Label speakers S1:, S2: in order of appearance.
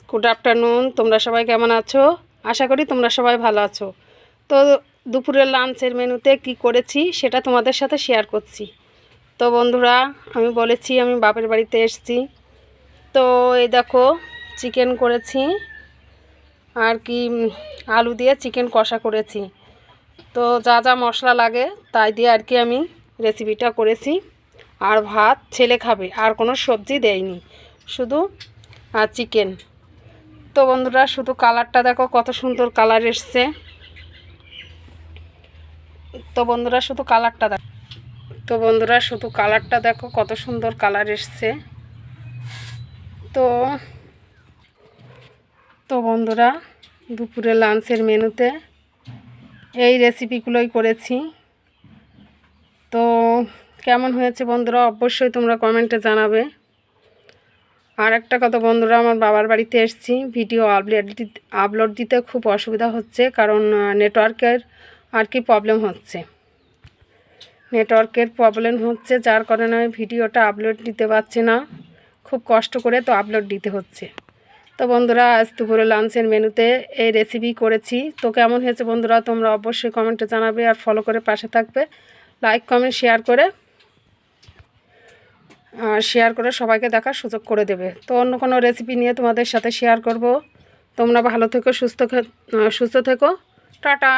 S1: Good afternoon. তোমরা সবাই কেমন আছো? আশা করি তোমরা সবাই ভালো আছো। তো দুপুরের লাঞ্চের মেনুতে কি করেছি সেটা তোমাদের সাথে শেয়ার করছি। তো বন্ধুরা, আমি বলেছি আমি বাপের বাড়িতে এসেছি। তো এই দেখো, চিকেন করেছি আর কি, আলু দিয়ে চিকেন কষা করেছি। তো যা যা মশলা লাগে তাই দিয়ে আর কি আমি রেসিপিটা করেছি। আর ভাত ছেলে খাবে, আর কোনো সবজি দেয়নি, শুধু চিকেন। তো বন্ধুরা, শুধু কালারটা দেখো কত সুন্দর কালার এসছে। তো বন্ধুরা শুধু কালারটা দেখো কত সুন্দর কালার এসছে। তো তো বন্ধুরা, দুপুরে লাঞ্চের মেনুতে এই রেসিপিগুলোই করেছি। তো কেমন হয়েছে বন্ধুরা, অবশ্যই তোমরা কমেন্টে জানাবে। আর একটা কথা বন্ধুরা, আমার বাবার বাড়িতে এসেছি, ভিডিও আপলোড দিতে খুব অসুবিধা হচ্ছে, কারণ নেটওয়ার্কের আর কি প্রবলেম হচ্ছে। যার কারণে আমি ভিডিওটা আপলোড দিতে পারছি না, খুব কষ্ট করে তো আপলোড দিতে হচ্ছে। তো বন্ধুরা, আজ দুপুরে লাঞ্চের মেনুতে এই রেসিপি করেছি। তো কেমন হয়েছে বন্ধুরা, তোমরা অবশ্যই কমেন্টে জানাবে, আর ফলো করে পাশে থাকবে, লাইক কমেন্ট শেয়ার করে সবাইকে দেখার সুযোগ করে দেবে। তো অন্য কোনো রেসিপি নিয়ে তোমাদের সাথে শেয়ার করব। তোমরা ভালো থেকো, সুস্থ থেকো। টাটা।